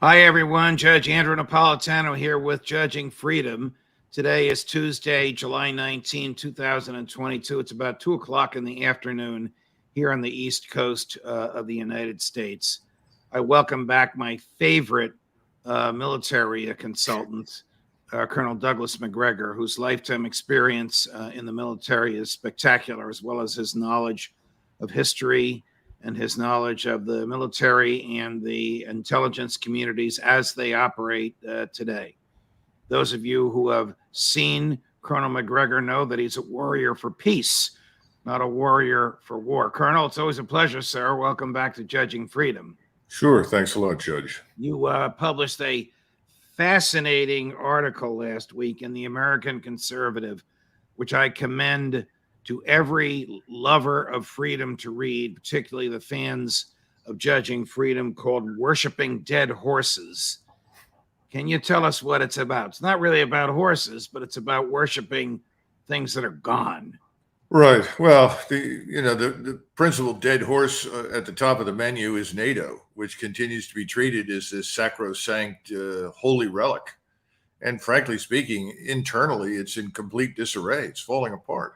Hi, everyone. Judge Andrew Napolitano here with Judging Freedom. Today is Tuesday, July 19, 2022. It's about 2 o'clock in the afternoon here on the East Coast of the United States. I welcome back my favorite military consultant, Colonel Douglas Macgregor, whose lifetime experience in the military is spectacular, as well as his knowledge of history and his knowledge of the military and the intelligence communities as they operate today. Those of you who have seen Colonel Macgregor know that he's a warrior for peace, not a warrior for war. Colonel, it's always a pleasure, sir. Welcome back to Judging Freedom. Sure. Thanks a lot, Judge. You published a fascinating article last week in the American Conservative, which I commend to every lover of freedom to read, particularly the fans of Judging Freedom, called Worshipping Dead Horses. Can you tell us what it's about? It's not really about horses, but it's about worshiping things that are gone. Right. Well, the principal dead horse at the top of the menu is NATO, which continues to be treated as this sacrosanct holy relic. And frankly speaking, internally, it's in complete disarray. It's falling apart.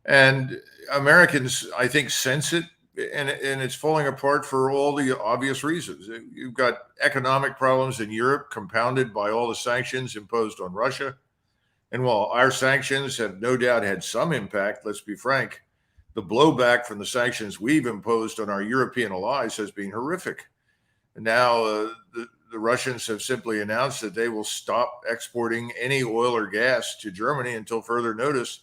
And Americans, I think, sense it, and it's falling apart for all the obvious reasons. You've got economic problems in Europe compounded by all the sanctions imposed on Russia. And while our sanctions have no doubt had some impact, let's be frank, the blowback from the sanctions we've imposed on our European allies has been horrific. And now the Russians have simply announced that they will stop exporting any oil or gas to Germany until further notice.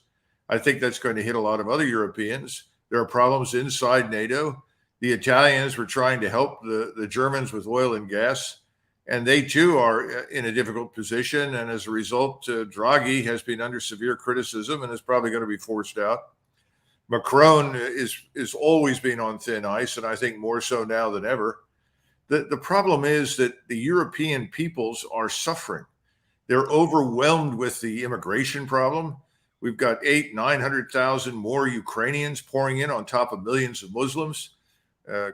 I think that's going to hit a lot of other Europeans. There are problems inside NATO. The Italians were trying to help the Germans with oil and gas, and they too are in a difficult position. And as a result, Draghi has been under severe criticism and is probably going to be forced out. Macron is always been on thin ice, and I think more so now than ever. The problem is that the European peoples are suffering. They're overwhelmed with the immigration problem. We've got 900,000 more Ukrainians pouring in on top of millions of Muslims.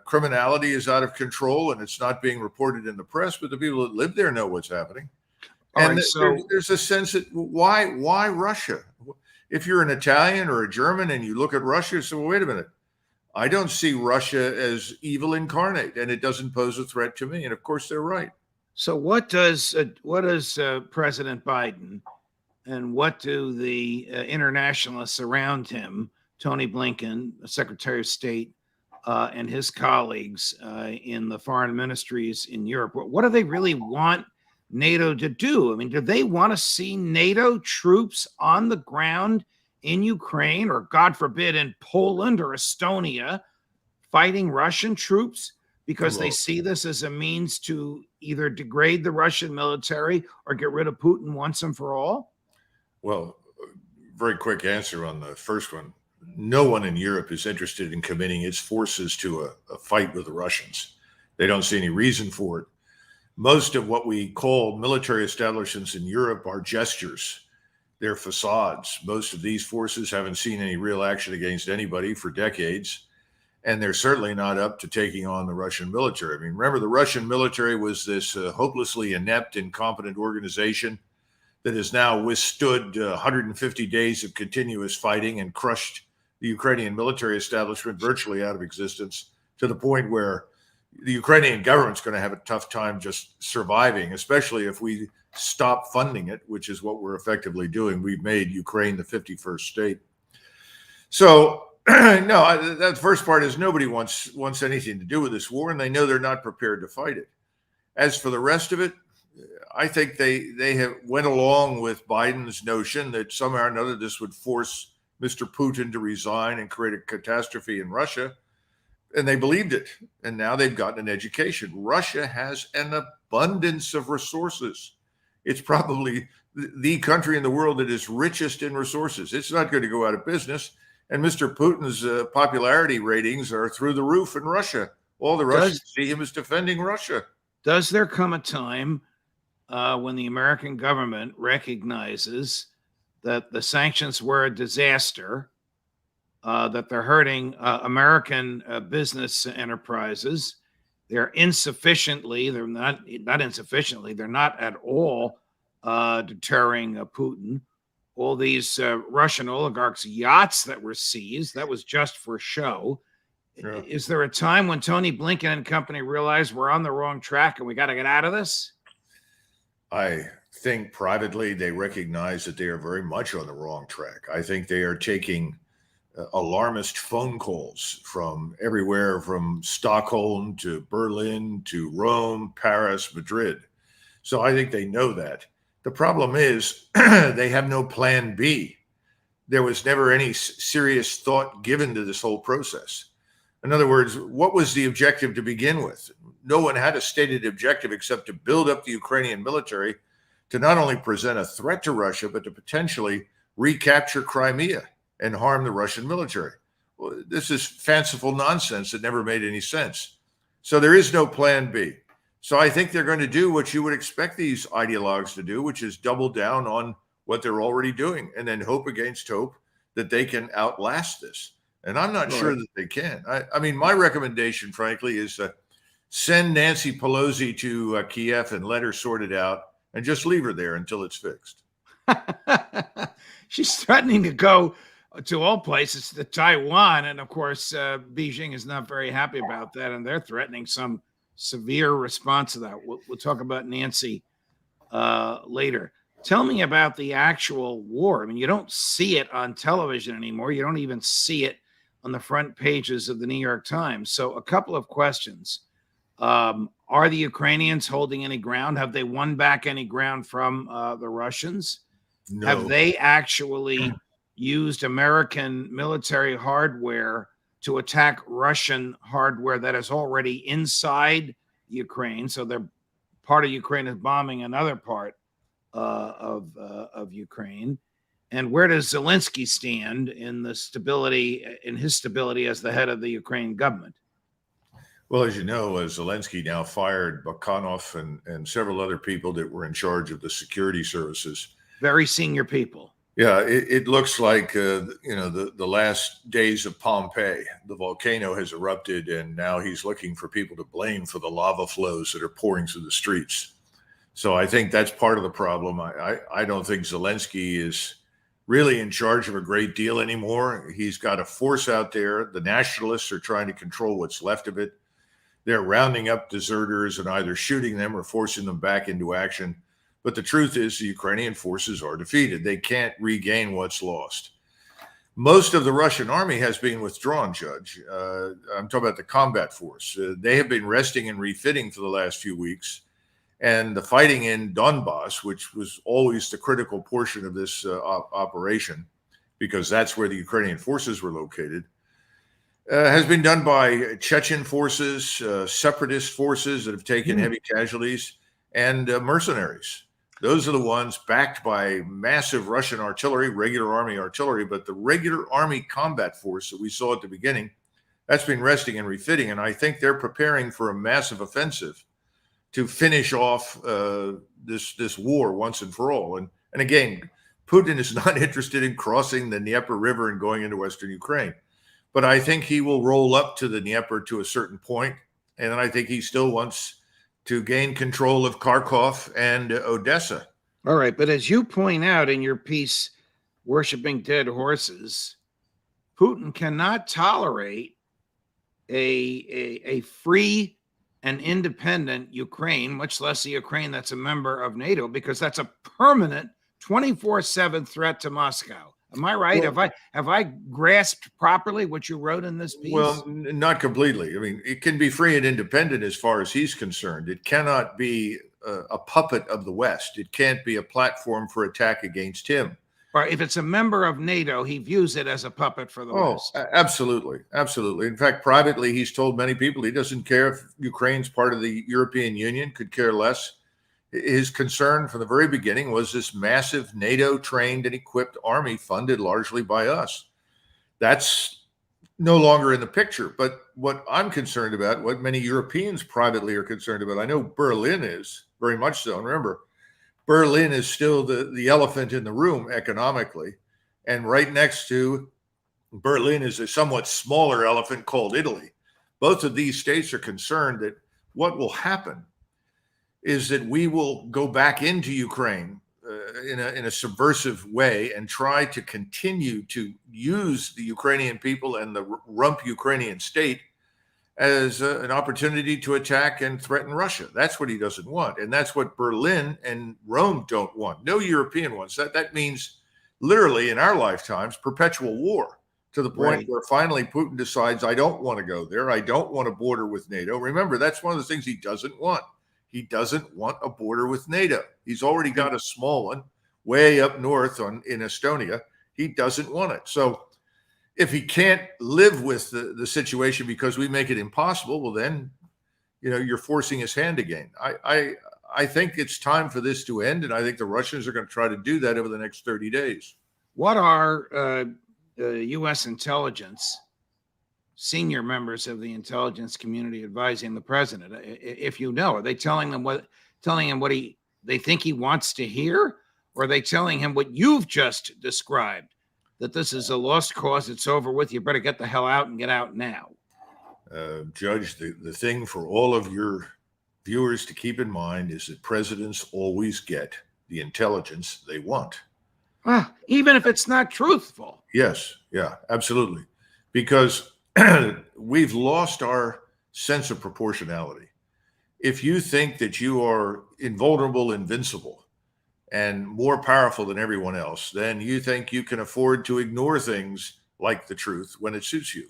Criminality is out of control, and it's not being reported in the press, but the people that live there know what's happening. And there's a sense that why Russia? If you're an Italian or a German and you look at Russia, so wait a minute. I don't see Russia as evil incarnate, and it doesn't pose a threat to me. And of course, they're right. So what does President Biden and what do the internationalists around him, Tony Blinken, Secretary of State, and his colleagues in the foreign ministries in Europe, what do they really want NATO to do? I mean, do they want to see NATO troops on the ground in Ukraine, or God forbid, in Poland or Estonia, fighting Russian troops because they see this as a means to either degrade the Russian military or get rid of Putin once and for all? Well, very quick answer on the first one. No one in Europe is interested in committing its forces to a fight with the Russians. They don't see any reason for it. Most of what we call military establishments in Europe are gestures. They're facades. Most of these forces haven't seen any real action against anybody for decades, and they're certainly not up to taking on the Russian military. I mean, remember, the Russian military was this hopelessly inept, incompetent organization that has now withstood 150 days of continuous fighting and crushed the Ukrainian military establishment virtually out of existence, to the point where the Ukrainian government's going to have a tough time just surviving, especially if we stop funding it, which is what we're effectively doing. We've made Ukraine the 51st state. So, no, that first part is nobody wants anything to do with this war, and they know they're not prepared to fight it. As for the rest of it, I think they have went along with Biden's notion that somehow or another this would force Mr. Putin to resign and create a catastrophe in Russia. And they believed it. And now they've gotten an education. Russia has an abundance of resources. It's probably the country in the world that is richest in resources. It's not going to go out of business. And Mr. Putin's popularity ratings are through the roof in Russia. All the Russians see him as defending Russia. Does there come a time when the American government recognizes that the sanctions were a disaster, that they're hurting American business enterprises, they're insufficiently, they're not insufficiently, they're not at all deterring Putin. All these Russian oligarchs' yachts that were seized, that was just for show. Yeah. Is there a time when Tony Blinken and company realized we're on the wrong track and we got to get out of this? I think privately they recognize that they are very much on the wrong track. I think they are taking alarmist phone calls from everywhere from Stockholm to Berlin to Rome, Paris, Madrid. So I think they know that. The problem is they have no plan B. There was never any serious thought given to this whole process. In other words, what was the objective to begin with? No one had a stated objective except to build up the Ukrainian military to not only present a threat to Russia, but to potentially recapture Crimea and harm the Russian military. Well, this is fanciful nonsense that never made any sense. So there is no plan B. So I think they're going to do what you would expect these ideologues to do, which is double down on what they're already doing and then hope against hope that they can outlast this. And I'm not sure that they can. I mean, my recommendation, frankly, is send Nancy Pelosi to Kiev and let her sort it out and just leave her there until it's fixed. She's threatening to go to all places, to Taiwan. And of course, Beijing is not very happy about that. And they're threatening some severe response to that. We'll talk about Nancy later. Tell me about the actual war. I mean, you don't see it on television anymore. You don't even see it on the front pages of the New York Times. So a couple of questions. Are the Ukrainians holding any ground? Have they won back any ground from the Russians? No. Have they actually used American military hardware to attack Russian hardware that is already inside Ukraine? So they're part of Ukraine is bombing another part of Ukraine. And where does Zelensky stand in his stability as the head of the Ukraine government? Well, as you know, Zelensky now fired Bakhanov and several other people that were in charge of the security services. Very senior people. Yeah, it looks like, the last days of Pompeii. The volcano has erupted, and now he's looking for people to blame for the lava flows that are pouring through the streets. So I think that's part of the problem. I don't think Zelensky is really in charge of a great deal anymore. He's got a force out there. The nationalists are trying to control what's left of it. They're rounding up deserters and either shooting them or forcing them back into action. But the truth is the Ukrainian forces are defeated. They can't regain what's lost. Most of the Russian army has been withdrawn, Judge. I'm talking about the combat force. They have been resting and refitting for the last few weeks. And the fighting in Donbass, which was always the critical portion of this operation, because that's where the Ukrainian forces were located, has been done by Chechen forces, separatist forces that have taken heavy casualties, and mercenaries. Those are the ones backed by massive Russian artillery, regular army artillery, but the regular army combat force that we saw at the beginning, that's been resting and refitting. And I think they're preparing for a massive offensive to finish off this war once and for all. And again, Putin is not interested in crossing the Dnieper River and going into Western Ukraine. But I think he will roll up to the Dnieper to a certain point, and I think he still wants to gain control of Kharkov and Odessa. All right, but as you point out in your piece, Worshipping Dead Horses, Putin cannot tolerate a free and independent Ukraine, much less a Ukraine that's a member of NATO, because that's a permanent 24/7 threat to Moscow. Am I right? Well, have I grasped properly what you wrote in this piece? Well, not completely. I mean, it can be free and independent as far as he's concerned. It cannot be a puppet of the West. It can't be a platform for attack against him. Or if it's a member of NATO, he views it as a puppet for the West. Absolutely. Absolutely. In fact, privately, he's told many people he doesn't care if Ukraine's part of the European Union, could care less. His concern from the very beginning was this massive NATO-trained and equipped army funded largely by us. That's no longer in the picture. But what I'm concerned about, what many Europeans privately are concerned about, I know Berlin is very much so. And remember, Berlin is still the elephant in the room economically. And right next to Berlin is a somewhat smaller elephant called Italy. Both of these states are concerned that what will happen is that we will go back into Ukraine in a subversive way and try to continue to use the Ukrainian people and the rump Ukrainian state as an opportunity to attack and threaten Russia. That's what he doesn't want. And that's what Berlin and Rome don't want. No European ones. That means literally in our lifetimes, perpetual war, to the point Right. where finally Putin decides, I don't want to go there. I don't want a border with NATO. Remember, that's one of the things he doesn't want. He doesn't want a border with NATO. He's already got a small one way up north in Estonia. He doesn't want it. So if he can't live with the situation because we make it impossible, well, then, you're forcing his hand again. I think it's time for this to end, and I think the Russians are going to try to do that over the next 30 days. What are U.S. intelligence, senior members of the intelligence community advising the president? If you know, are they telling him what they think he wants to hear, or are they telling him what you've just described, that this is a lost cause, it's over with, you better get the hell out and get out now? Judge, the thing for all of your viewers to keep in mind is that presidents always get the intelligence they want. Even if it's not truthful. Yes, yeah, absolutely. Because we've lost our sense of proportionality. If you think that you are invulnerable, invincible, and more powerful than everyone else, then you think you can afford to ignore things like the truth when it suits you.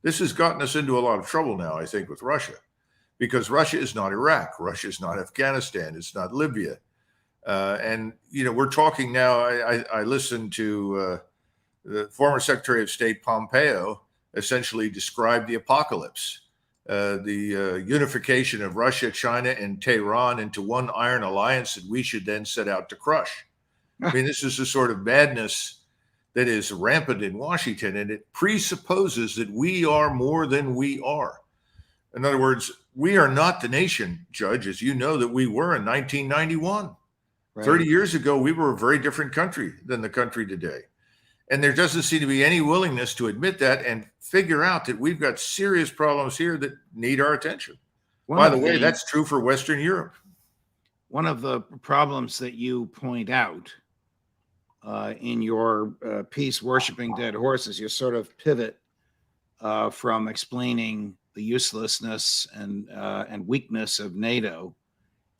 This has gotten us into a lot of trouble now, I think, with Russia, because Russia is not Iraq. Russia is not Afghanistan. It's not Libya. And, we're talking now, I listened to the former Secretary of State Pompeo essentially describe the apocalypse, the unification of Russia, China, and Tehran into one iron alliance that we should then set out to crush. I mean, this is the sort of madness that is rampant in Washington, and it presupposes that we are more than we are. In other words, we are not the nation, Judge, as you know, that we were in 1991. Right. 30 years ago, we were a very different country than the country today. And there doesn't seem to be any willingness to admit that and figure out that we've got serious problems here that need our attention. By the way, that's true for Western Europe. One of the problems that you point out in your piece, Worshipping Dead Horses, you sort of pivot from explaining the uselessness and weakness of NATO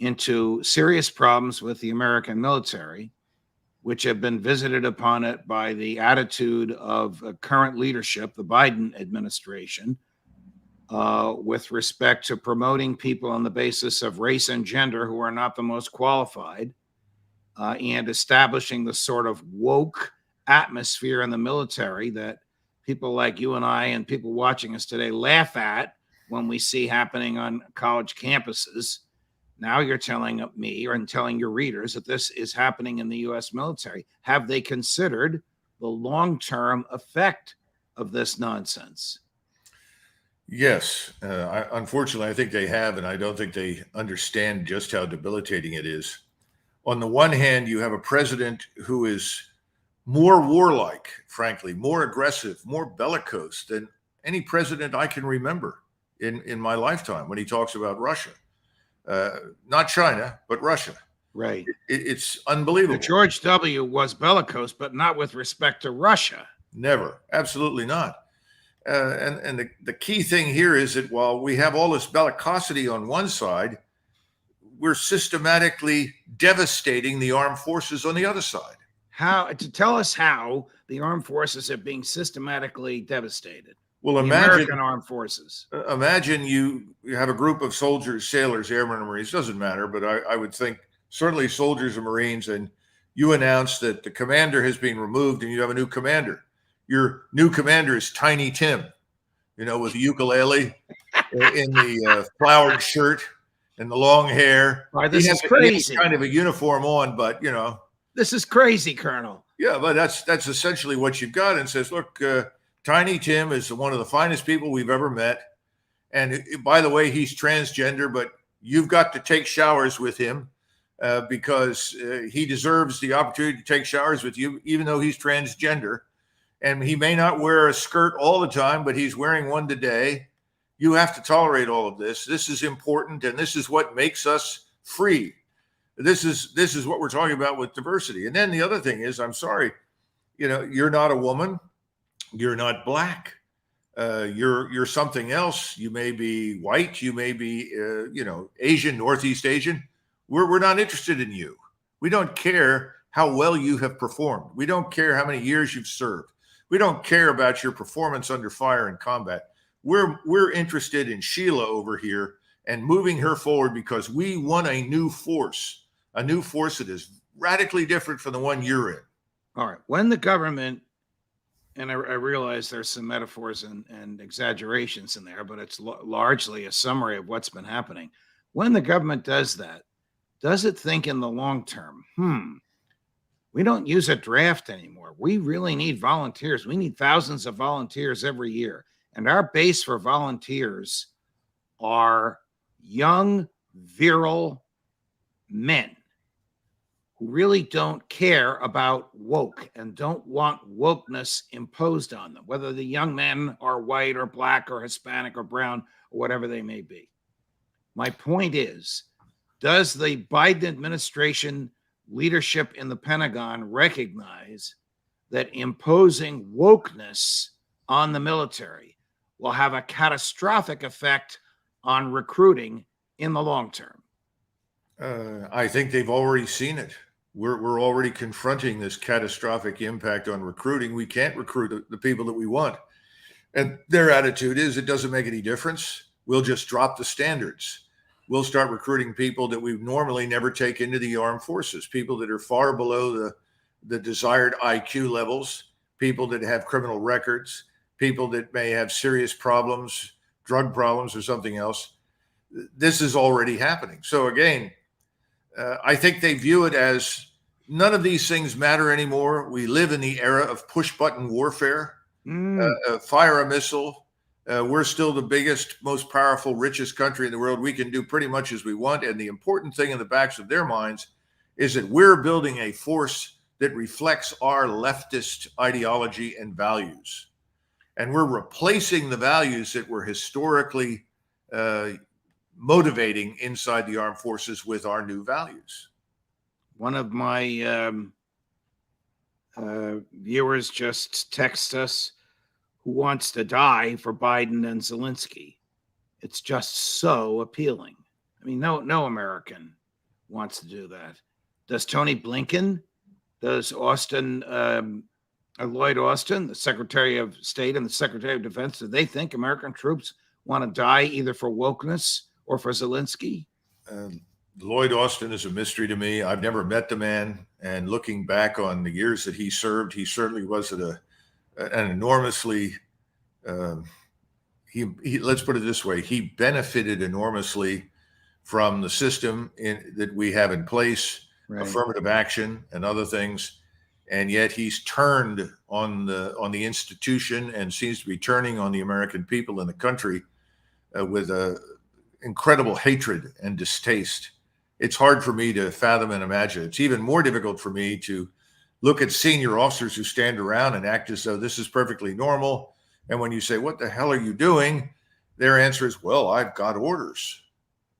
into serious problems with the American military, which have been visited upon it by the attitude of current leadership, the Biden administration, with respect to promoting people on the basis of race and gender who are not the most qualified, and establishing the sort of woke atmosphere in the military that people like you and I and people watching us today laugh at when we see happening on college campuses. Now you're telling me and telling your readers that this is happening in the U.S. military. Have they considered the long-term effect of this nonsense? Yes. Unfortunately, I think they have, and I don't think they understand just how debilitating it is. On the one hand, you have a president who is more warlike, frankly, more aggressive, more bellicose than any president I can remember in my lifetime when he talks about Russia. Not China, but Russia. Right. It's unbelievable. George W. was bellicose, but not with respect to Russia. Never. Absolutely not. And the key thing here is that while we have all this bellicosity on one side, we're systematically devastating the armed forces on the other side. Tell us how the armed forces are being systematically devastated. Well, the imagine American armed forces. Imagine you have a group of soldiers, sailors, airmen, and Marines. Doesn't matter, but I would think certainly soldiers and Marines. And you announce that the commander has been removed, and you have a new commander. Your new commander is Tiny Tim, with a ukulele, in the flowered shirt and the long hair. This is crazy. He has kind of a uniform on, but this is crazy, Colonel. Yeah, but that's essentially what you've got. And says, look. Tiny Tim is one of the finest people we've ever met. And by the way, he's transgender, but you've got to take showers with him because he deserves the opportunity to take showers with you, even though he's transgender. And he may not wear a skirt all the time, but he's wearing one today. You have to tolerate all of this. This is important, and this is what makes us free. This is what we're talking about with diversity. And then the other thing is, I'm sorry, you're not a woman, you're not black, you're something else. You may be white, you may be Asian, Northeast Asian. We're not interested in you. We don't care how well you have performed. We don't care how many years you've served. We don't care about your performance under fire in combat. We're interested in Sheila over here and moving her forward because we want a new force that is radically different from the one you're in. All right. When the government, and I realize there's some metaphors and exaggerations in there, but it's largely a summary of what's been happening. When the government does that, does it think in the long term, we don't use a draft anymore. We really need volunteers. We need thousands of volunteers every year. And our base for volunteers are young, virile men who really don't care about woke and don't want wokeness imposed on them, whether the young men are white or black or Hispanic or brown or whatever they may be. My point is, does the Biden administration leadership in the Pentagon recognize that imposing wokeness on the military will have a catastrophic effect on recruiting in the long term? I think they've already seen it. We're already confronting this catastrophic impact on recruiting. We can't recruit the people that we want. And their attitude is, it doesn't make any difference. We'll just drop the standards. We'll start recruiting people that we normally never take into the armed forces, people that are far below the desired IQ levels, people that have criminal records, people that may have serious problems, drug problems or something else. This is already happening. So again, I think they view it as none of these things matter anymore. We live in the era of push-button warfare. Fire a missile. We're still the biggest, most powerful, richest country in the world. We can do pretty much as we want. And the important thing in the backs of their minds is that we're building a force that reflects our leftist ideology and values. And we're replacing the values that were historically motivating inside the armed forces with our new values. One of my viewers just texted us, who wants to die for Biden and Zelensky. It's just so appealing. I mean, no American wants to do that. Does Tony Blinken? Does Lloyd Austin, the Secretary of State and the Secretary of Defense, do they think American troops want to die either for wokeness or for Zelensky? Lloyd Austin is a mystery to me. I've never met the man. And looking back on the years that he served, he certainly was an enormously, let's put it this way, he benefited enormously from the system that we have in place, right. Affirmative action and other things. And yet he's turned on the institution and seems to be turning on the American people in the country with incredible hatred and distaste. It's hard for me to fathom and imagine. It's even more difficult for me to look at senior officers who stand around and act as though this is perfectly normal. And when you say, what the hell are you doing? Their answer is, well, I've got orders.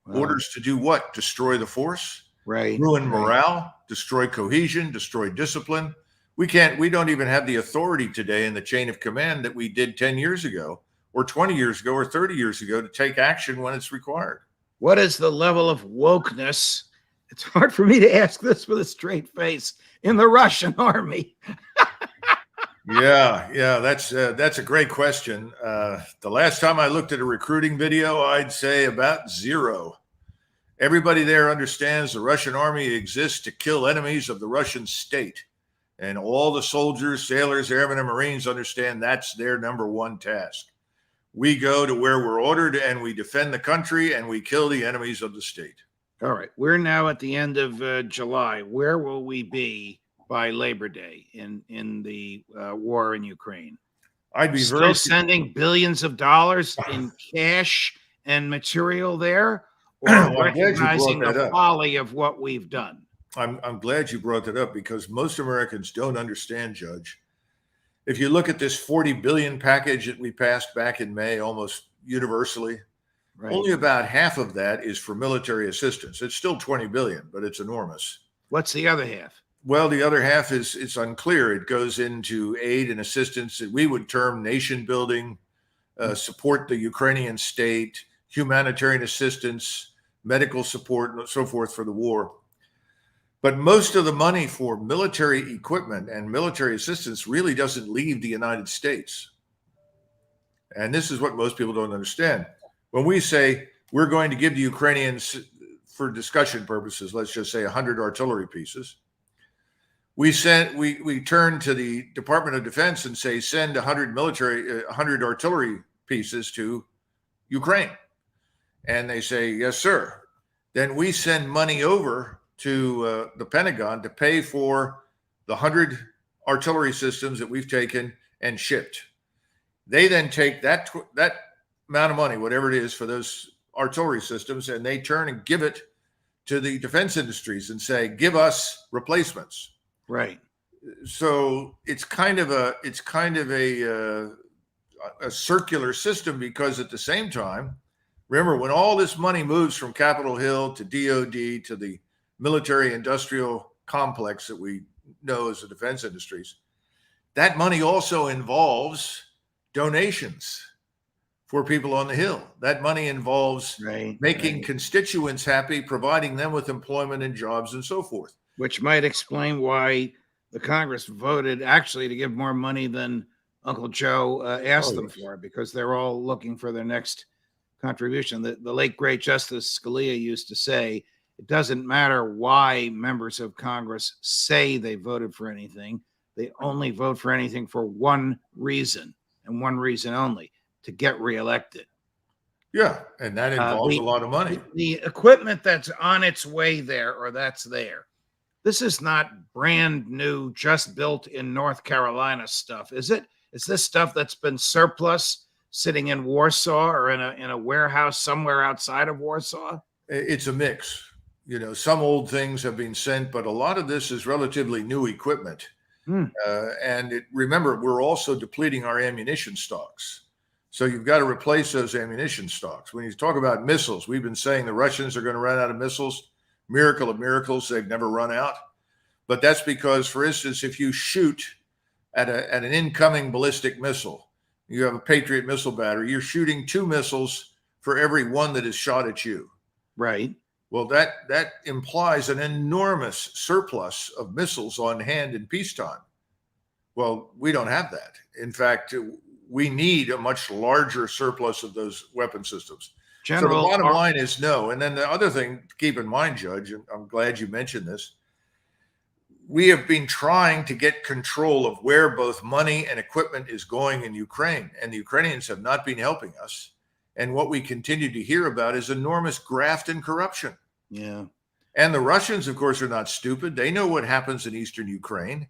Wow. Orders to do what? Destroy the force? Right. Ruin morale, destroy cohesion, destroy discipline. We don't even have the authority today in the chain of command that we did 10 years ago or 20 years ago or 30 years ago to take action when it's required. What is the level of wokeness? It's hard for me to ask this with a straight face in the Russian army. Yeah, that's a great question. The last time I looked at a recruiting video, I'd say about zero. Everybody there understands the Russian army exists to kill enemies of the Russian state. And all the soldiers, sailors, airmen, and Marines understand that's their number one task. We go to where we're ordered and we defend the country and we kill the enemies of the state. All right. We're now at the end of July. Where will we be by Labor Day in the war in Ukraine? I'd be still sending billions of dollars in cash and material there, or recognizing the folly of what we've done? I'm glad you brought that up because most Americans don't understand, Judge. If you look at this $40 billion package that we passed back in May, almost universally. Right. Only about half of that is for military assistance. It's still 20 billion, but it's enormous. What's the other half? Well, the other half is it's unclear. It goes into aid and assistance that we would term nation building, support the Ukrainian state, humanitarian assistance, medical support, and so forth for the war. But most of the money for military equipment and military assistance really doesn't leave the United States. And this is what most people don't understand. When we say we're going to give the Ukrainians, for discussion purposes, let's just say 100 artillery pieces, we turn to the Department of Defense and say, send 100 artillery pieces to Ukraine. And they say, yes, sir. Then we send money over to the Pentagon to pay for the 100 artillery systems that we've taken and shipped. They then take that amount of money, whatever it is, for those artillery systems, and they turn and give it to the defense industries and say, give us replacements. Right. So it's kind of a circular system, because at the same time, remember, when all this money moves from Capitol Hill to DOD to the military industrial complex that we know as the defense industries, that money also involves donations for people on the Hill. That money involves making constituents happy, providing them with employment and jobs and so forth. Which might explain why the Congress voted actually to give more money than Uncle Joe asked them for, because they're all looking for their next contribution. The late, great Justice Scalia used to say, it doesn't matter why members of Congress say they voted for anything. They only vote for anything for one reason, and one reason only: to get reelected. Yeah, and that involves a lot of money. The equipment that's on its way there, or that's there, this is not brand new, just built in North Carolina stuff, is it? Is this stuff that's been surplus, sitting in Warsaw or in a warehouse somewhere outside of Warsaw? It's a mix. You know, some old things have been sent, but a lot of this is relatively new equipment. Remember, we're also depleting our ammunition stocks. So you've got to replace those ammunition stocks. When you talk about missiles, we've been saying the Russians are going to run out of missiles. Miracle of miracles, they've never run out. But that's because, for instance, if you shoot at an incoming ballistic missile, you have a Patriot missile battery, you're shooting 2 missiles for every one that is shot at you. Right. Well, that implies an enormous surplus of missiles on hand in peacetime. Well, we don't have that. In fact, we need a much larger surplus of those weapon systems. General, so the bottom line is no. And then the other thing to keep in mind, Judge, and I'm glad you mentioned this, we have been trying to get control of where both money and equipment is going in Ukraine, and the Ukrainians have not been helping us. And what we continue to hear about is enormous graft and corruption. Yeah. And the Russians, of course, are not stupid. They know what happens in eastern Ukraine.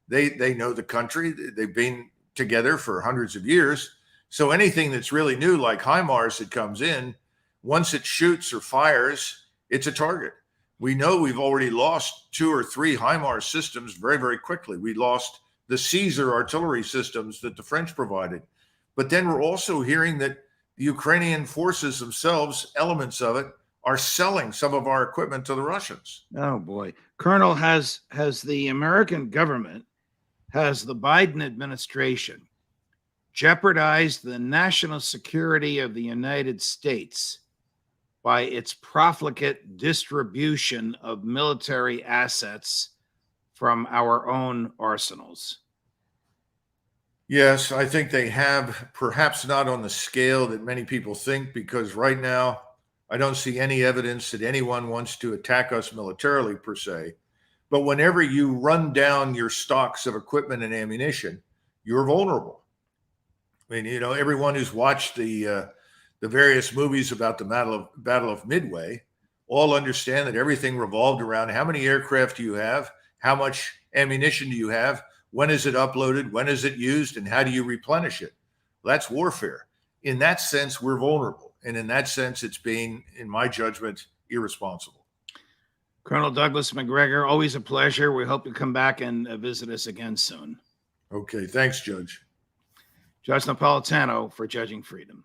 They know the country. They've been together for hundreds of years. So anything that's really new, like HIMARS that comes in, once it shoots or fires, it's a target. We know we've already lost 2 or 3 HIMARS systems very, very quickly. We lost the Caesar artillery systems that the French provided. But then we're also hearing that the Ukrainian forces themselves, elements of it, are selling some of our equipment to the Russians. Oh, boy. Colonel, has the American government, has the Biden administration jeopardized the national security of the United States by its profligate distribution of military assets from our own arsenals? Yes, I think they have, perhaps not on the scale that many people think, because right now I don't see any evidence that anyone wants to attack us militarily per se. But whenever you run down your stocks of equipment and ammunition, you're vulnerable. I mean, you know, everyone who's watched the various movies about the Battle of Midway all understand that everything revolved around how many aircraft do you have, how much ammunition do you have, when is it uploaded, when is it used, and how do you replenish it? Well, that's warfare. In that sense, we're vulnerable. And in that sense, it's being, in my judgment, irresponsible. Colonel Douglas Macgregor, always a pleasure. We hope you come back and visit us again soon. Okay. Thanks, Judge. Judge Napolitano for Judging Freedom.